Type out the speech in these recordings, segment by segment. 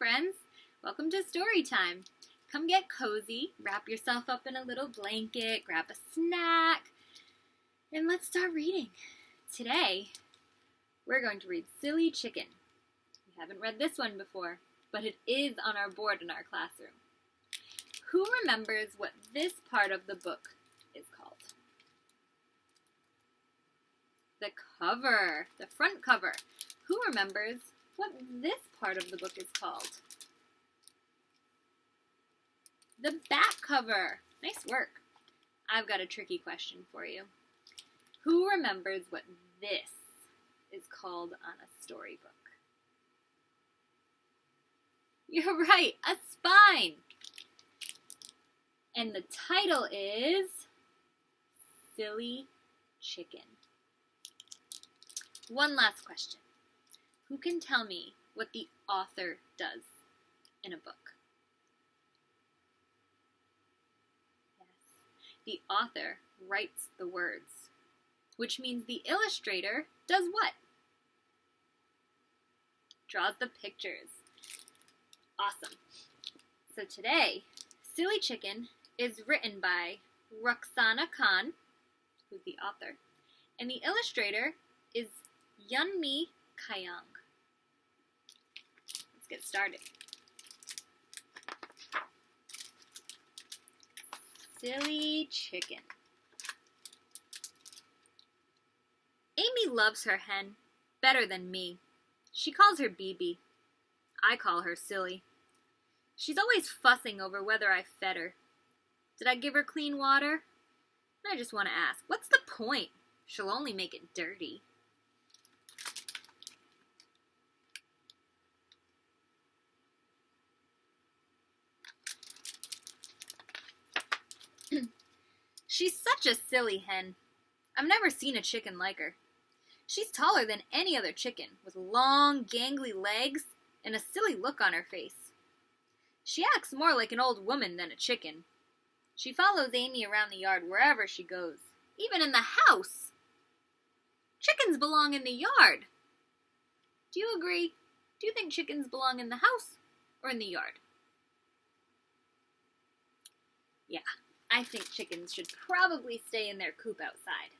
friends. Welcome to story time. Come get cozy, wrap yourself up in a little blanket, grab a snack, and let's start reading. Today, we're going to read Silly Chicken. We haven't read this one before, but it is on our board in our classroom. Who remembers what this part of the book is called? The cover, the front cover. Who remembers what this part of the book is called? The back cover. Nice work. I've got a tricky question for you. Who remembers what this is called on a storybook? You're right, a spine. And the title is Silly Chicken. One last question. Who can tell me what the author does in a book? Yes. The author writes the words, which means the illustrator does what? Draws the pictures. Awesome. So today, Silly Chicken is written by Ruxana Khan, who's the author, and the illustrator is Yeonmi Kayong. Let's get started. Silly Chicken. Amy loves her hen better than me. She calls her BB. I call her Silly. She's always fussing over whether I fed her. Did I give her clean water? I just want to ask, what's the point? She'll only make it dirty. She's such a silly hen. I've never seen a chicken like her. She's taller than any other chicken, with long, gangly legs and a silly look on her face. She acts more like an old woman than a chicken. She follows Amy around the yard wherever she goes, even in the house. Chickens belong in the yard. Do you agree? Do you think chickens belong in the house or in the yard? Yeah, I think chickens should probably stay in their coop outside.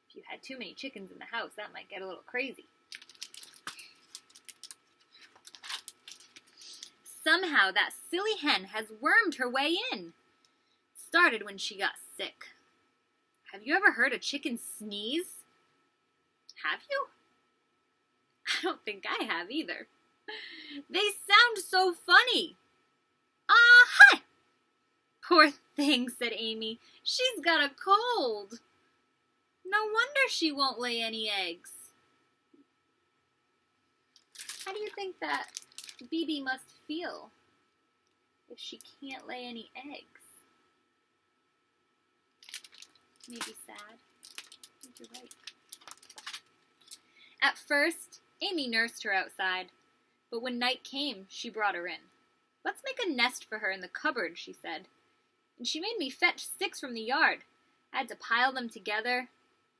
If you had too many chickens in the house, that might get a little crazy. Somehow that silly hen has wormed her way in. Started when she got sick. Have you ever heard a chicken sneeze? Have you? I don't think I have either. They sound so funny. Hi! Poor thing, said Amy. She's got a cold. No wonder she won't lay any eggs. How do you think that BB must feel if she can't lay any eggs? Maybe sad. I think you're right. At first, Amy nursed her outside, but when night came, she brought her in. Let's make a nest for her in the cupboard, she said. And she made me fetch sticks from the yard. I had to pile them together,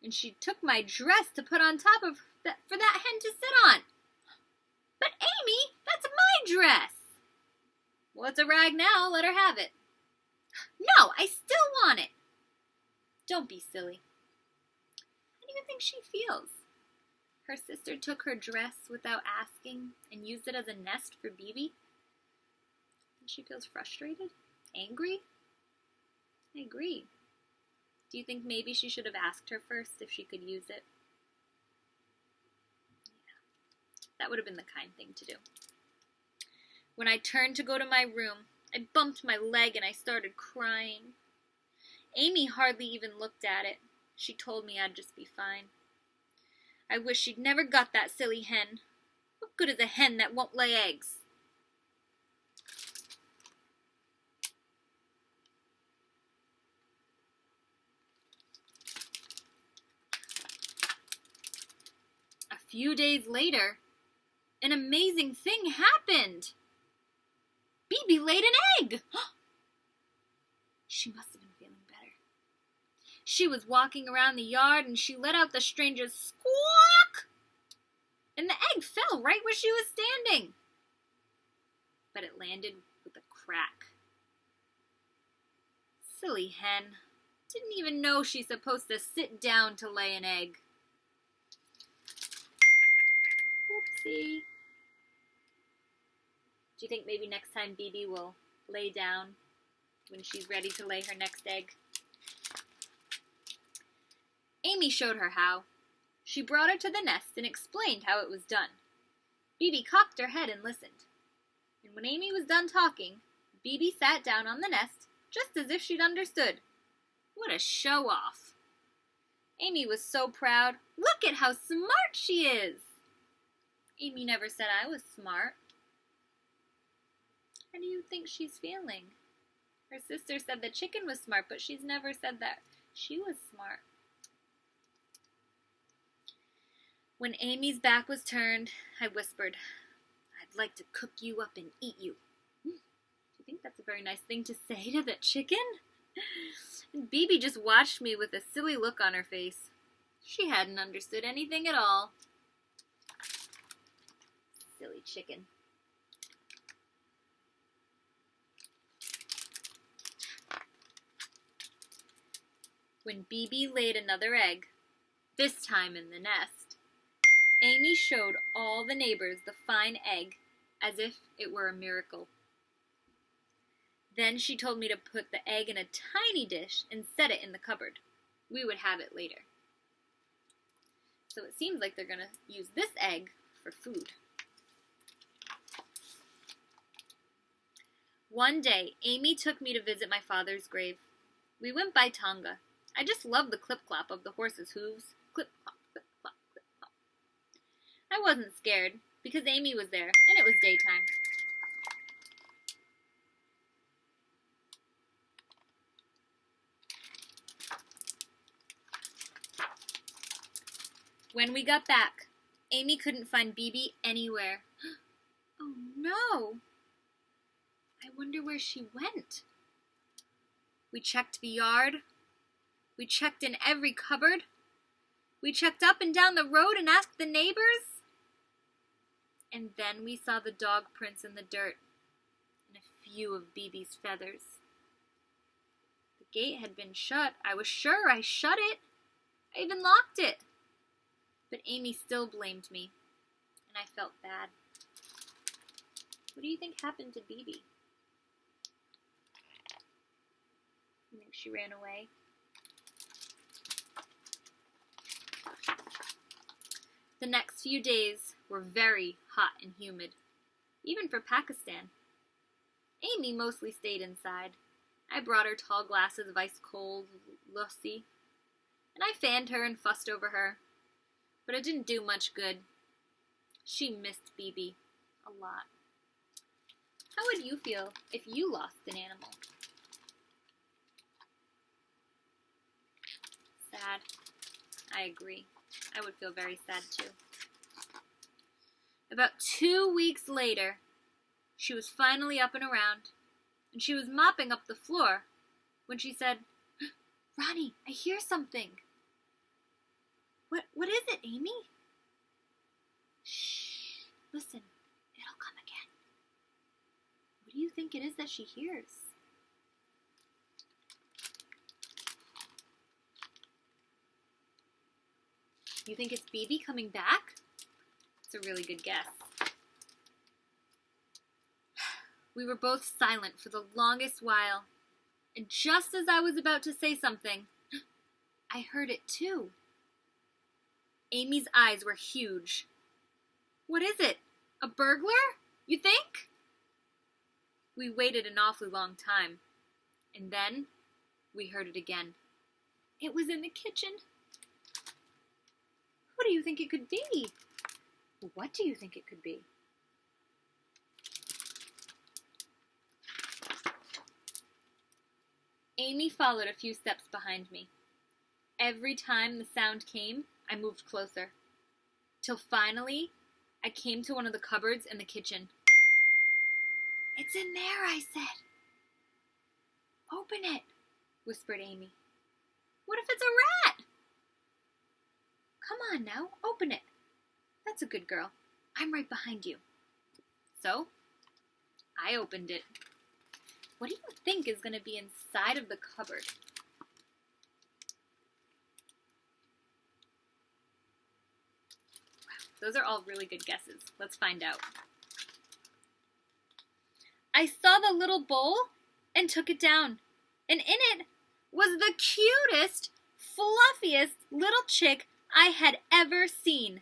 and she took my dress to put on top of for that hen to sit on. But Amy, that's my dress. Well, it's a rag now. Let her have it. No, I still want it. Don't be silly. How do you think she feels? Her sister took her dress without asking and used it as a nest for BB. And she feels frustrated? Angry? I agree. Do you think maybe she should have asked her first if she could use it? Yeah, that would have been the kind thing to do. When I turned to go to my room, I bumped my leg and I started crying. Amy hardly even looked at it. She told me I'd just be fine. I wish she'd never got that silly hen. What good is a hen that won't lay eggs? A few days later, an amazing thing happened. BB laid an egg. She must have been feeling better. She was walking around the yard and she let out the strangest squawk. And the egg fell right where she was standing. but it landed with a crack. Silly hen. Didn't even know she's supposed to sit down to lay an egg. Oopsie. Do you think maybe next time BB will lay down when she's ready to lay her next egg? Amy showed her how. She brought her to the nest and explained how it was done. BB cocked her head and listened. And when Amy was done talking, BB sat down on the nest just as if she'd understood. What a show-off. Amy was so proud. Look at how smart she is. Amy never said I was smart. How do you think she's feeling? Her sister said the chicken was smart, but she's never said that she was smart. When Amy's back was turned, I whispered, I'd like to cook you up and eat you. Do you think that's a very nice thing to say to the chicken? And BB just watched me with a silly look on her face. She hadn't understood anything at all. Silly chicken. When BB laid another egg, this time in the nest, Amy showed all the neighbors the fine egg as if it were a miracle. Then she told me to put the egg in a tiny dish and set it in the cupboard. We would have it later. So it seems like they're going to use this egg for food. One day, Amy took me to visit my father's grave. We went by Tonga. I just loved the clip-clop of the horse's hooves. Clip-clop, clip-clop, clip-clop. I wasn't scared because Amy was there and it was daytime. When we got back, Amy couldn't find BB anywhere. Oh no! I wonder where she went. We checked the yard. We checked in every cupboard. We checked up and down the road and asked the neighbors. And then we saw the dog prints in the dirt and a few of BB's feathers. The gate had been shut. I was sure I shut it. I even locked it. But Amy still blamed me, and I felt bad. What do you think happened to BB? You think she ran away? The next few days were very hot and humid, even for Pakistan. Amy mostly stayed inside. I brought her tall glasses of ice-cold lassi, and I fanned her and fussed over her. But it didn't do much good. She missed BB a lot. How would you feel if you lost an animal? Sad. I agree. I would feel very sad too. About 2 weeks later, she was finally up and around, and she was mopping up the floor when she said, Ronnie, I hear something. What is it, Amy? Shh, listen, it'll come again. What do you think it is that she hears? You think it's BB coming back? It's a really good guess. We were both silent for the longest while, and just as I was about to say something, I heard it too. Amy's eyes were huge. What is it? A burglar? You think? We waited an awfully long time, and then we heard it again. It was in the kitchen. Who do you think it could be? What do you think it could be? Amy followed a few steps behind me. Every time the sound came, I moved closer, till finally I came to one of the cupboards in the kitchen. It's in there, I said. Open it, whispered Amy. What if it's a rat? Come on now, open it. That's a good girl. I'm right behind you. So, I opened it. What do you think is going to be inside of the cupboard? Wow, those are all really good guesses. Let's find out. I saw the little bowl and took it down, and in it was the cutest, fluffiest little chick I had ever seen.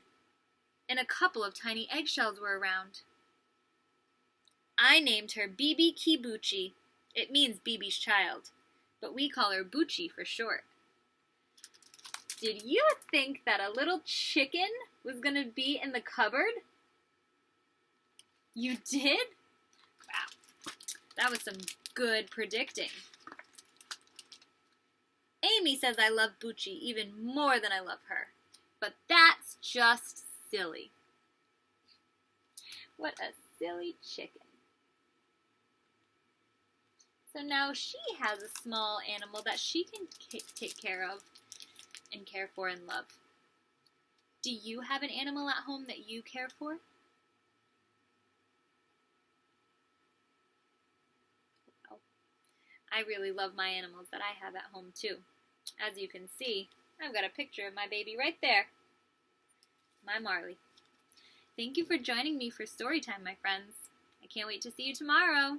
And a couple of tiny eggshells were around. I named her Bibi Kibuchi. It means Bibi's child, but we call her Buchi for short. Did you think that a little chicken was going to be in the cupboard? You did? Wow, that was some good predicting. Amy says I love Buchi even more than I love her, but that's just silly. What a silly chicken. So now she has a small animal that she can take care of and care for and love. Do you have an animal at home that you care for? Well, I really love my animals that I have at home too. As you can see, I've got a picture of my baby right there. My Marley. Thank you for joining me for story time, my friends. I can't wait to see you tomorrow.